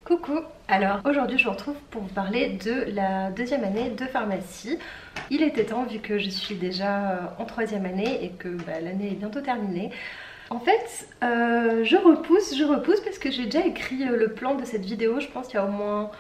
Coucou. Alors aujourd'hui je vous retrouve pour vous parler de la deuxième année de pharmacie. Il était temps vu que je suis déjà en troisième année et que l'année est bientôt terminée. En fait je repousse parce que j'ai déjà écrit le plan de cette vidéo, je pense il y a au moins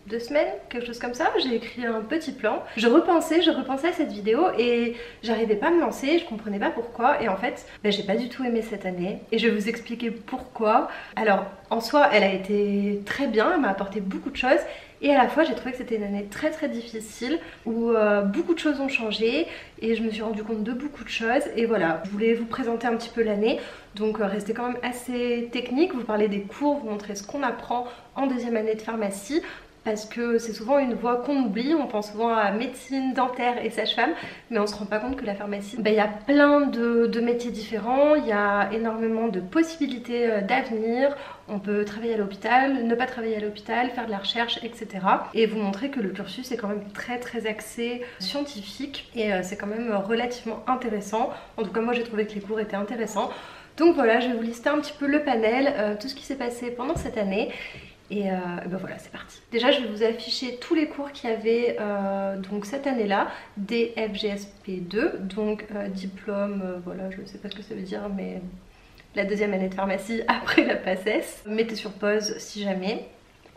2 semaines, quelque chose comme ça. J'ai écrit un petit plan. Je repensais à cette vidéo et j'arrivais pas à me lancer, je comprenais pas pourquoi. Et en fait, j'ai pas du tout aimé cette année et je vais vous expliquer pourquoi. Alors, en soi, elle a été très bien, elle m'a apporté beaucoup de choses. Et à la fois j'ai trouvé que c'était une année très difficile où beaucoup de choses ont changé et je me suis rendu compte de beaucoup de choses. Et voilà, je voulais vous présenter un petit peu l'année, donc restez quand même assez technique, vous parler des cours, vous montrer ce qu'on apprend en deuxième année de pharmacie, parce que c'est souvent une voie qu'on oublie. On pense souvent à médecine, dentaire et sage-femme, mais on se rend pas compte que la pharmacie, il y a plein de métiers différents, il y a énormément de possibilités d'avenir. On peut travailler à l'hôpital, ne pas travailler à l'hôpital, faire de la recherche, etc. Et vous montrer que le cursus est quand même très axé scientifique et c'est quand même relativement intéressant. En tout cas moi j'ai trouvé que les cours étaient intéressants. Donc voilà, je vais vous lister un petit peu le panel, tout ce qui s'est passé pendant cette année. Et voilà, c'est parti. Déjà je vais vous afficher tous les cours qu'il y avait donc cette année là, DFGSP2, donc diplôme, voilà, je ne sais pas ce que ça veut dire, mais la deuxième année de pharmacie après la PACES. Mettez sur pause si jamais.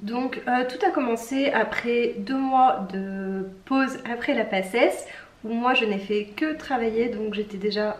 Donc tout a commencé après 2 mois de pause après la PACES, où moi je n'ai fait que travailler, donc j'étais déjà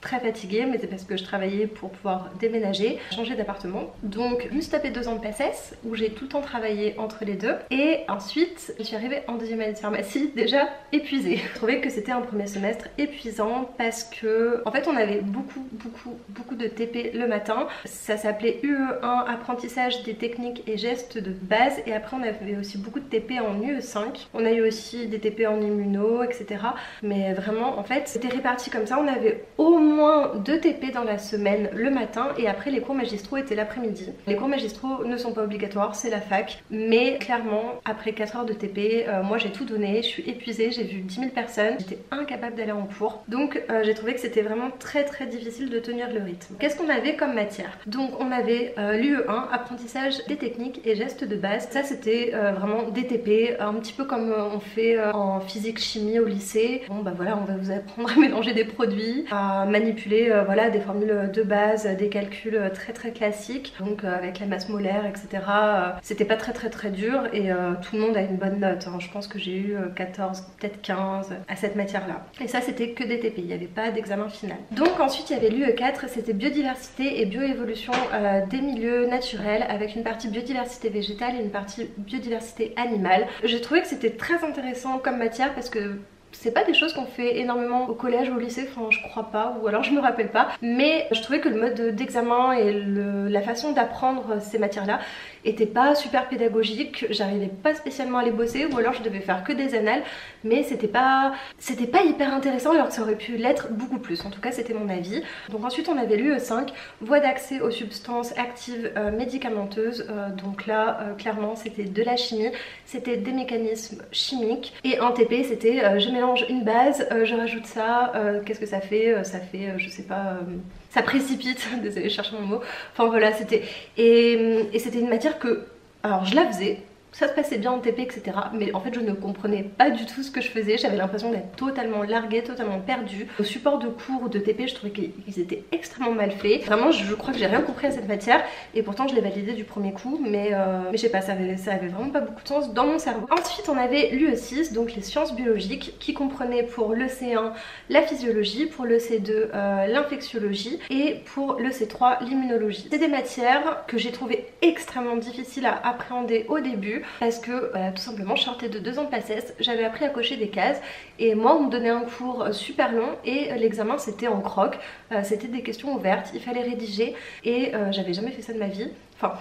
très fatiguée, mais c'est parce que je travaillais pour pouvoir déménager, changer d'appartement. Donc je me suis tapé 2 ans de PACES où j'ai tout le temps travaillé entre les deux, et ensuite je suis arrivée en deuxième année de pharmacie déjà épuisée. Je trouvais que c'était un premier semestre épuisant parce que en fait on avait beaucoup de TP le matin. Ça s'appelait UE1, apprentissage des techniques et gestes de base, et après on avait aussi beaucoup de TP en UE5. On a eu aussi des TP en immuno, etc. Mais vraiment en fait c'était réparti comme ça. On avait au moins 2 TP dans la semaine le matin, et après les cours magistraux étaient l'après-midi. Les cours magistraux ne sont pas obligatoires, c'est la fac, mais clairement après 4 heures de TP, moi j'ai tout donné, je suis épuisée, j'ai vu 10 000 personnes, j'étais incapable d'aller en cours. Donc j'ai trouvé que c'était vraiment très difficile de tenir le rythme. Qu'est-ce qu'on avait comme matière? Donc on avait l'UE1, apprentissage des techniques et gestes de base. Ça c'était vraiment des TP, un petit peu comme on fait en physique chimie au lycée. Bon voilà, on va vous apprendre à mélanger des produits, à manipuler voilà, des formules de base, des calculs très classiques, donc avec la masse molaire, etc. C'était pas très dur, et tout le monde a une bonne note, hein. Je pense que j'ai eu 14, peut-être 15 à cette matière là, et ça c'était que des TP, il n'y avait pas d'examen final. Donc ensuite il y avait l'UE4, c'était biodiversité et bioévolution des milieux naturels, avec une partie biodiversité végétale et une partie biodiversité animale. J'ai trouvé que c'était très intéressant comme matière parce que c'est pas des choses qu'on fait énormément au collège ou au lycée, enfin je crois pas, ou alors je me rappelle pas, mais je trouvais que le mode d'examen et la façon d'apprendre ces matières là était pas super pédagogique. J'arrivais pas spécialement à les bosser, ou alors je devais faire que des annales, mais c'était pas hyper intéressant, alors que ça aurait pu l'être beaucoup plus. En tout cas c'était mon avis. Donc ensuite on avait l'UE5, voie d'accès aux substances actives médicamenteuses. Donc là clairement c'était de la chimie, c'était des mécanismes chimiques, et en TP c'était je mélange une base, je rajoute ça, qu'est-ce que ça fait? Ça fait je sais pas, ça précipite, désolée je cherche mon mot, enfin voilà, c'était, et c'était une matière que, alors je la faisais, ça se passait bien en TP, etc. Mais en fait je ne comprenais pas du tout ce que je faisais, j'avais l'impression d'être totalement larguée, totalement perdue. Au support de cours de TP, je trouvais qu'ils étaient extrêmement mal faits. Vraiment je crois que j'ai rien compris à cette matière, et pourtant je l'ai validée du premier coup, mais je sais pas, ça avait vraiment pas beaucoup de sens dans mon cerveau. Ensuite on avait l'UE6, donc les sciences biologiques, qui comprenaient pour le C1 la physiologie, pour le C2 l'infectiologie, et pour le C3 l'immunologie. C'est des matières que j'ai trouvé extrêmement difficiles à appréhender au début, parce que tout simplement je sortais de 2 ans de PACES, j'avais appris à cocher des cases, et moi on me donnait un cours super long, et l'examen c'était en croc, c'était des questions ouvertes, il fallait rédiger, et j'avais jamais fait ça de ma vie. Enfin,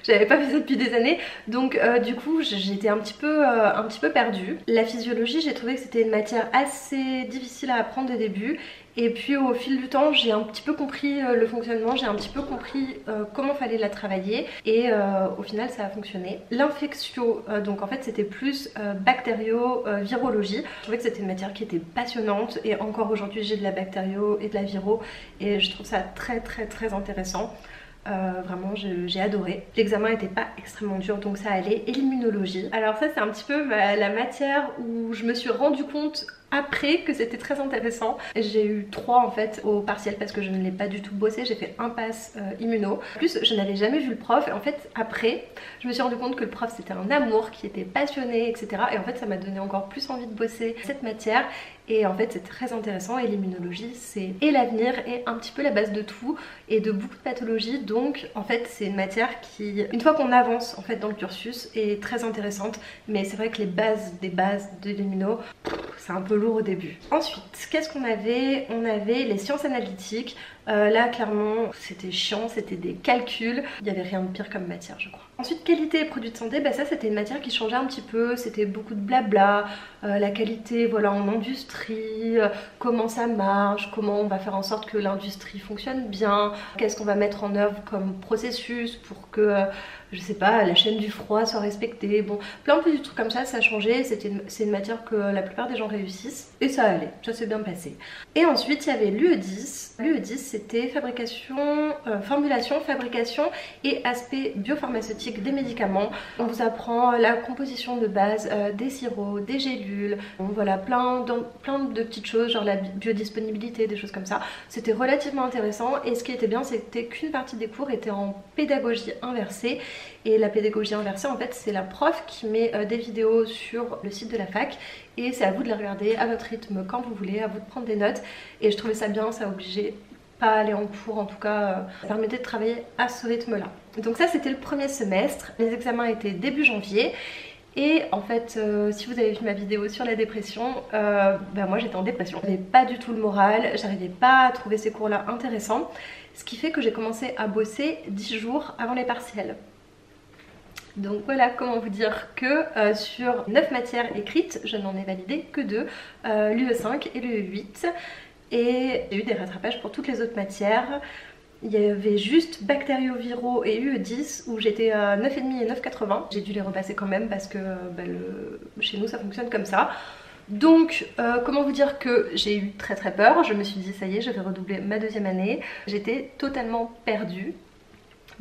j'avais pas fait ça depuis des années, donc du coup j'étais un petit peu perdue. La physiologie, j'ai trouvé que c'était une matière assez difficile à apprendre au début, et puis au fil du temps j'ai un petit peu compris le fonctionnement, j'ai un petit peu compris comment fallait la travailler, et au final ça a fonctionné. L'infectio, donc en fait c'était plus bactério-virologie. Je trouvais que c'était une matière qui était passionnante, et encore aujourd'hui j'ai de la bactério et de la viro, et je trouve ça très intéressant. Vraiment j'ai adoré. L'examen n'était pas extrêmement dur donc ça allait. Et l'immunologie, alors ça c'est un petit peu la matière où je me suis rendu compte après que c'était très intéressant. J'ai eu 3 en fait au partiel parce que je ne l'ai pas du tout bossé, j'ai fait un pass immuno. En plus je n'avais jamais vu le prof et en fait après je me suis rendu compte que le prof c'était un amour, qui était passionné etc. Et en fait ça m'a donné encore plus envie de bosser cette matière. Et en fait c'est très intéressant et l'immunologie c'est et l'avenir et un petit peu la base de tout et de beaucoup de pathologies. Donc en fait c'est une matière qui, une fois qu'on avance en fait dans le cursus, est très intéressante. Mais c'est vrai que les bases des bases de l'immuno, c'est un peu lourd au début. Ensuite qu'est-ce qu'on avait? On avait les sciences analytiques. Là clairement c'était chiant, c'était des calculs, il n'y avait rien de pire comme matière je crois. Ensuite qualité et produits de santé, bah ça c'était une matière qui changeait un petit peu, c'était beaucoup de blabla, la qualité voilà en industrie, comment ça marche, comment on va faire en sorte que l'industrie fonctionne bien, qu'est-ce qu'on va mettre en œuvre comme processus pour que je sais pas, la chaîne du froid soit respectée, bon plein de trucs comme ça, ça a changé, c'est une matière que la plupart des gens réussissent et ça allait, ça s'est bien passé. Et ensuite il y avait l'UE10, l'UE10 c'était fabrication, formulation, fabrication et aspect biopharmaceutique des médicaments. On vous apprend la composition de base des sirops, des gélules, bon, voilà plein de petites choses genre la biodisponibilité, des choses comme ça. C'était relativement intéressant et ce qui était bien c'était qu'une partie des cours était en pédagogie inversée. Et la pédagogie inversée en fait c'est la prof qui met des vidéos sur le site de la fac et c'est à vous de les regarder à votre rythme quand vous voulez, à vous de prendre des notes. Et je trouvais ça bien, ça obligeait pas à aller en cours, en tout cas ça permettait de travailler à ce rythme là. Donc ça c'était le premier semestre, les examens étaient début janvier. Et en fait, si vous avez vu ma vidéo sur la dépression, moi j'étais en dépression. J'avais pas du tout le moral, j'arrivais pas à trouver ces cours-là intéressants. Ce qui fait que j'ai commencé à bosser 10 jours avant les partiels. Donc voilà comment vous dire que sur 9 matières écrites, je n'en ai validé que 2, l'UE5 et l'UE8. Et j'ai eu des rattrapages pour toutes les autres matières. Il y avait juste bactérioviraux et UE10 où j'étais à 9,5 et 9,80. J'ai dû les repasser quand même parce que chez nous ça fonctionne comme ça. Donc comment vous dire que j'ai eu très peur. Je me suis dit ça y est, je vais redoubler ma deuxième année. J'étais totalement perdue.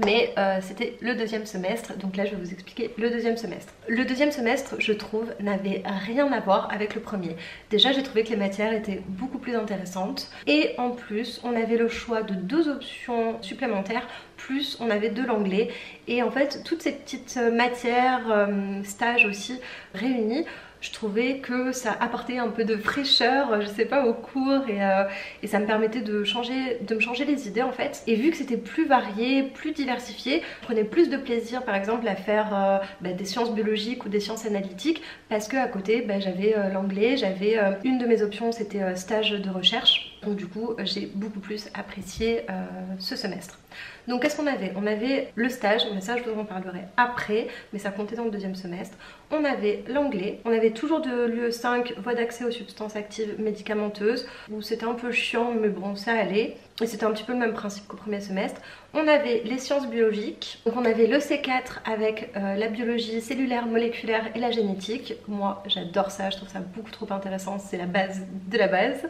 Mais c'était le deuxième semestre, donc là je vais vous expliquer le deuxième semestre. Le deuxième semestre, je trouve, n'avait rien à voir avec le premier. Déjà j'ai trouvé que les matières étaient beaucoup plus intéressantes et en plus on avait le choix de 2 options supplémentaires, plus on avait de l'anglais. Et en fait toutes ces petites matières, stages aussi réunis, je trouvais que ça apportait un peu de fraîcheur, je sais pas, au cours et ça me permettait de me changer les idées en fait. Et vu que c'était plus varié, plus diversifié, je prenais plus de plaisir par exemple à faire des sciences biologiques ou des sciences analytiques parce que à côté j'avais l'anglais, j'avais une de mes options c'était stage de recherche. Donc du coup j'ai beaucoup plus apprécié ce semestre. Donc qu'est-ce qu'on avait? On avait le stage, mais ça je vous en parlerai après, mais ça comptait dans le deuxième semestre. On avait l'anglais, on avait toujours de l'UE5, voie d'accès aux substances actives médicamenteuses, où c'était un peu chiant mais bon ça allait. Et c'était un petit peu le même principe qu'au premier semestre. On avait les sciences biologiques, donc on avait le C4 avec la biologie cellulaire, moléculaire et la génétique. Moi j'adore ça, je trouve ça beaucoup trop intéressant, c'est la base de la base.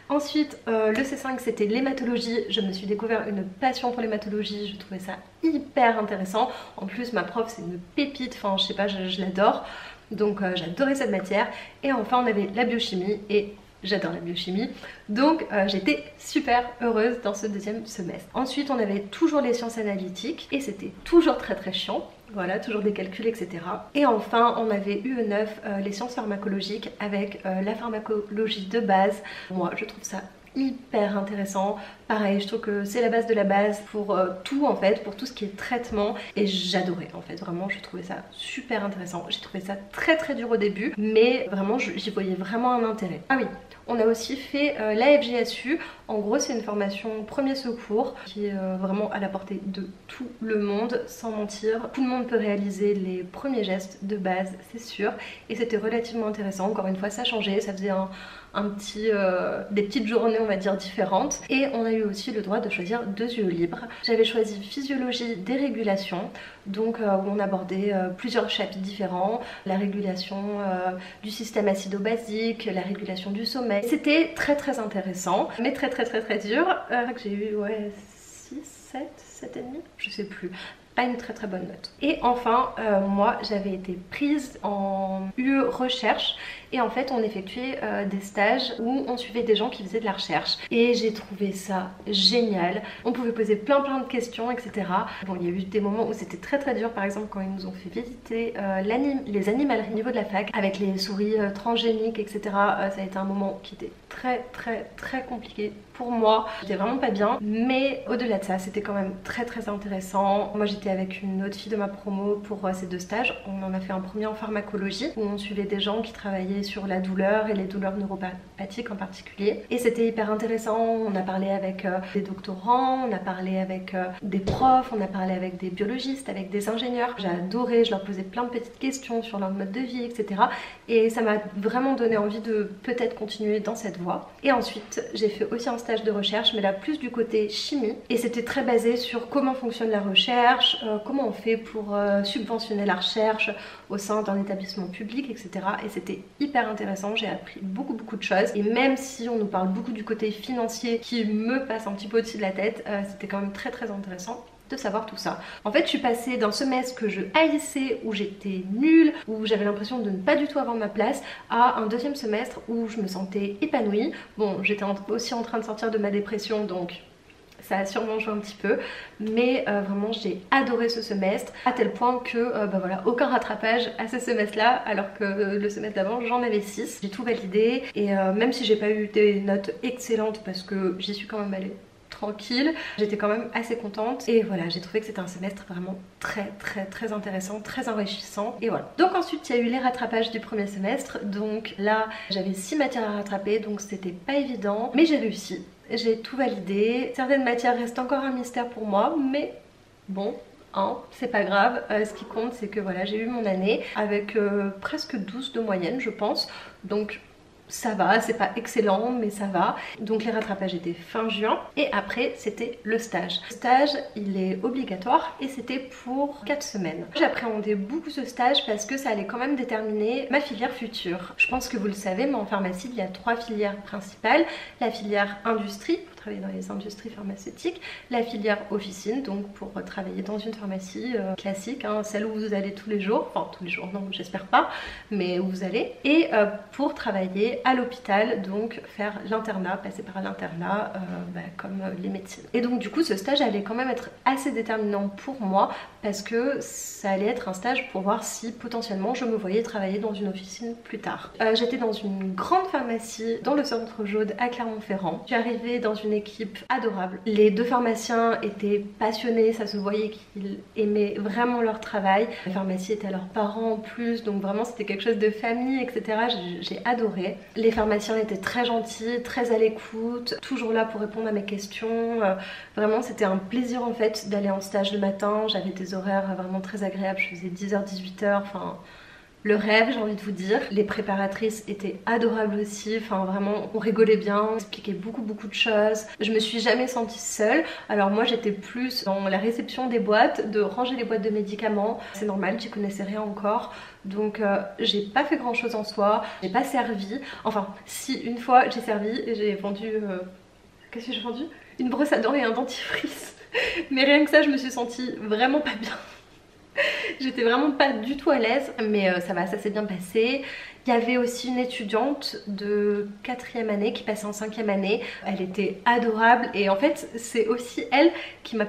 Ensuite le C5 c'était l'hématologie, je me suis découvert une passion pour l'hématologie, je trouvais ça hyper intéressant. En plus ma prof c'est une pépite, enfin je sais pas, je l'adore. Donc j'adorais cette matière. Et enfin on avait la biochimie et j'adore la biochimie, donc j'étais super heureuse dans ce deuxième semestre. Ensuite on avait toujours les sciences analytiques et c'était toujours très chiant, voilà, toujours des calculs etc. Et enfin on avait UE9, les sciences pharmacologiques avec la pharmacologie de base. Moi je trouve ça hyper intéressant, pareil je trouve que c'est la base de la base pour tout en fait, pour tout ce qui est traitement et j'adorais en fait, vraiment je trouvais ça super intéressant. J'ai trouvé ça très dur au début mais vraiment j'y voyais vraiment un intérêt. Ah oui, on a aussi fait la FGSU, en gros c'est une formation premier secours qui est vraiment à la portée de tout le monde, sans mentir. Tout le monde peut réaliser les premiers gestes de base, c'est sûr, et c'était relativement intéressant. Encore une fois ça changeait, ça faisait des petites journées on va dire différentes. Et on a eu aussi le droit de choisir 2 yeux libres. J'avais choisi physiologie des régulations, donc où on abordait plusieurs chapitres différents, la régulation du système acido-basique, la régulation du sommeil. C'était très intéressant mais très dur, que j'ai eu 6 7, 7,5, je sais plus. Pas une très bonne note. Et enfin, moi j'avais été prise en UE recherche et en fait on effectuait des stages où on suivait des gens qui faisaient de la recherche et j'ai trouvé ça génial. On pouvait poser plein de questions, etc. Bon, il y a eu des moments où c'était très dur, par exemple quand ils nous ont fait visiter les animaleries au niveau de la fac avec les souris transgéniques, etc. Ça a été un moment qui était très compliqué pour moi. J'étais vraiment pas bien, mais au-delà de ça c'était quand même très intéressant. Moi j'étais avec une autre fille de ma promo pour ces 2 stages. On en a fait un premier en pharmacologie où on suivait des gens qui travaillaient sur la douleur et les douleurs neuropathiques en particulier, et c'était hyper intéressant. On a parlé avec des doctorants, on a parlé avec des profs, on a parlé avec des biologistes, avec des ingénieurs. J'ai adoré, je leur posais plein de petites questions sur leur mode de vie, etc. Et ça m'a vraiment donné envie de peut-être continuer dans cette voie. Et ensuite j'ai fait aussi un stage de recherche, mais là plus du côté chimie, et c'était très basé sur comment fonctionne la recherche, comment on fait pour subventionner la recherche au sein d'un établissement public, etc. Et c'était hyper intéressant, j'ai appris beaucoup de choses, et même si on nous parle beaucoup du côté financier qui me passe un petit peu au-dessus de la tête, c'était quand même très intéressant de savoir tout ça. En fait, je suis passée d'un semestre que je haïssais, où j'étais nulle, où j'avais l'impression de ne pas du tout avoir ma place, à un deuxième semestre où je me sentais épanouie. Bon, j'étais aussi en train de sortir de ma dépression, donc ça a sûrement joué un petit peu, mais vraiment j'ai adoré ce semestre, à tel point que voilà, aucun rattrapage à ce semestre là, alors que le semestre d'avant j'en avais 6. J'ai tout validé, et même si j'ai pas eu des notes excellentes, parce que j'y suis quand même allée tranquille, j'étais quand même assez contente, et voilà, j'ai trouvé que c'était un semestre vraiment très intéressant, très enrichissant, et voilà. Donc ensuite il y a eu les rattrapages du premier semestre, donc là j'avais 6 matières à rattraper, donc c'était pas évident, mais j'ai réussi. J'ai tout validé. Certaines matières restent encore un mystère pour moi, mais bon, hein, c'est pas grave. Ce qui compte, c'est que voilà, j'ai eu mon année avec presque 12 de moyenne, je pense. Donc ça va, c'est pas excellent, mais ça va. Donc les rattrapages étaient fin juin, et après c'était le stage. Le stage, il est obligatoire, et c'était pour 4 semaines. J'appréhendais beaucoup ce stage parce que ça allait quand même déterminer ma filière future. Je pense que vous le savez, mais en pharmacie il y a 3 filières principales. La filière industrie, pour travailler dans les industries pharmaceutiques, la filière officine, donc pour travailler dans une pharmacie classique, hein, celle où vous allez tous les jours, enfin tous les jours non, j'espère pas, mais où vous allez, et pour travailler à l'hôpital, donc faire l'internat, passer par l'internat comme les médecines. Et donc du coup ce stage allait quand même être assez déterminant pour moi, parce que ça allait être un stage pour voir si potentiellement je me voyais travailler dans une officine plus tard. J'étais dans une grande pharmacie dans le centre Jaude à Clermont-Ferrand. Je suis arrivée dans une équipe adorable. Les 2 pharmaciens étaient passionnés, ça se voyait qu'ils aimaient vraiment leur travail. La pharmacie était à leurs parents en plus, donc vraiment c'était quelque chose de famille, etc. J'ai adoré. Les pharmaciens étaient très gentils, très à l'écoute, toujours là pour répondre à mes questions. Vraiment c'était un plaisir en fait d'aller en stage le matin. J'avais des horaires vraiment très agréables, je faisais 10h, 18h, enfin le rêve, j'ai envie de vous dire. Les préparatrices étaient adorables aussi, enfin vraiment on rigolait bien, on expliquait beaucoup de choses. Je me suis jamais sentie seule. Alors moi j'étais plus dans la réception des boîtes, de ranger les boîtes de médicaments. C'est normal, j'y connaissais rien encore. Donc j'ai pas fait grand chose en soi, j'ai pas servi. Enfin si, une fois j'ai servi, j'ai vendu... Qu'est-ce que j'ai vendu? Une brosse à dents et un dentifrice. Mais rien que ça je me suis sentie vraiment pas bien. J'étais vraiment pas du tout à l'aise, mais ça va, ça s'est bien passé. Il y avait aussi une étudiante de 4e année qui passait en 5e année. Elle était adorable, et en fait c'est aussi elle qui m'a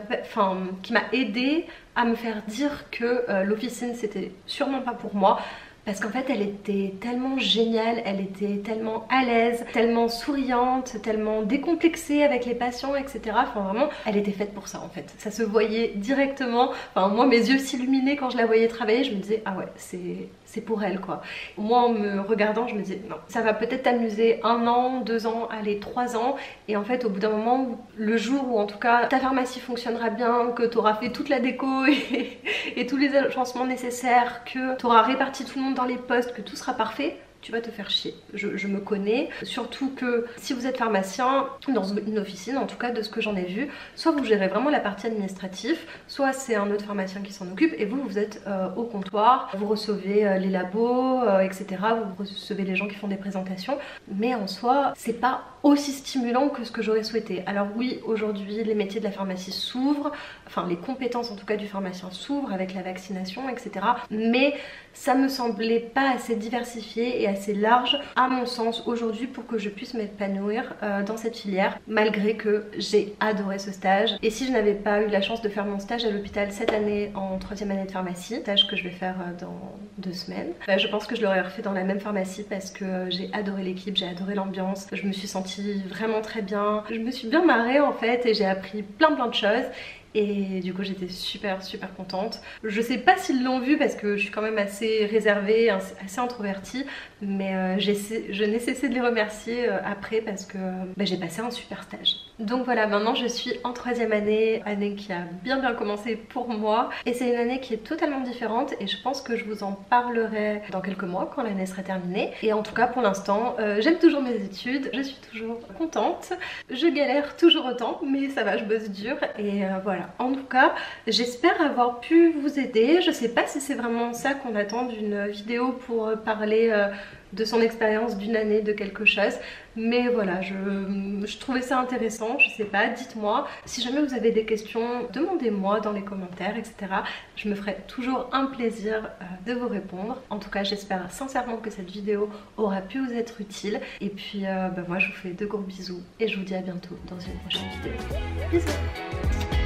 aidée à me faire dire que l'officine c'était sûrement pas pour moi. Parce qu'en fait elle était tellement géniale, elle était tellement à l'aise, tellement souriante, tellement décomplexée avec les patients, etc. Enfin vraiment, elle était faite pour ça en fait. Ça se voyait directement. Enfin moi mes yeux s'illuminaient quand je la voyais travailler, je me disais ah ouais c'est pour elle quoi. Moi en me regardant je me disais non, ça va peut-être t'amuser 1 an, 2 ans, allez 3 ans, et en fait au bout d'un moment, le jour où en tout cas ta pharmacie fonctionnera bien, que tu auras fait toute la déco et tous les agencements nécessaires, que tu auras réparti tout le monde dans les postes, que tout sera parfait, tu vas te faire chier. Je me connais, surtout que si vous êtes pharmacien, dans une officine, en tout cas de ce que j'en ai vu, soit vous gérez vraiment la partie administrative, soit c'est un autre pharmacien qui s'en occupe et vous êtes au comptoir, vous recevez les labos, etc. Vous recevez les gens qui font des présentations, mais en soi, c'est pas aussi stimulant que ce que j'aurais souhaité. Alors oui, aujourd'hui, les métiers de la pharmacie s'ouvrent, enfin les compétences en tout cas du pharmacien s'ouvrent avec la vaccination, etc. Mais ça me semblait pas assez diversifié et assez large à mon sens aujourd'hui pour que je puisse m'épanouir dans cette filière, malgré que j'ai adoré ce stage. Et si je n'avais pas eu la chance de faire mon stage à l'hôpital cette année en 3e année de pharmacie, stage que je vais faire dans 2 semaines, je pense que je l'aurais refait dans la même pharmacie parce que j'ai adoré l'équipe, j'ai adoré l'ambiance, je me suis sentie vraiment très bien, je me suis bien marrée en fait et j'ai appris plein de choses. Et du coup j'étais super contente. Je sais pas s'ils l'ont vu parce que je suis quand même assez réservée, assez introvertie, mais je n'ai cessé de les remercier après parce que j'ai passé un super stage. Donc voilà, maintenant je suis en 3e année, année qui a bien commencé pour moi. Et c'est une année qui est totalement différente et je pense que je vous en parlerai dans quelques mois quand l'année sera terminée. Et en tout cas pour l'instant, j'aime toujours mes études, je suis toujours contente. Je galère toujours autant, mais ça va, je bosse dur et voilà. En tout cas, j'espère avoir pu vous aider. Je sais pas si c'est vraiment ça qu'on attend d'une vidéo pour parler de son expérience d'une année, de quelque chose. Mais voilà, je trouvais ça intéressant, je sais pas, dites-moi. Si jamais vous avez des questions, demandez-moi dans les commentaires, etc. Je me ferai toujours un plaisir de vous répondre. En tout cas, j'espère sincèrement que cette vidéo aura pu vous être utile. Et puis, moi, je vous fais de gros bisous et je vous dis à bientôt dans une prochaine vidéo. Bisous!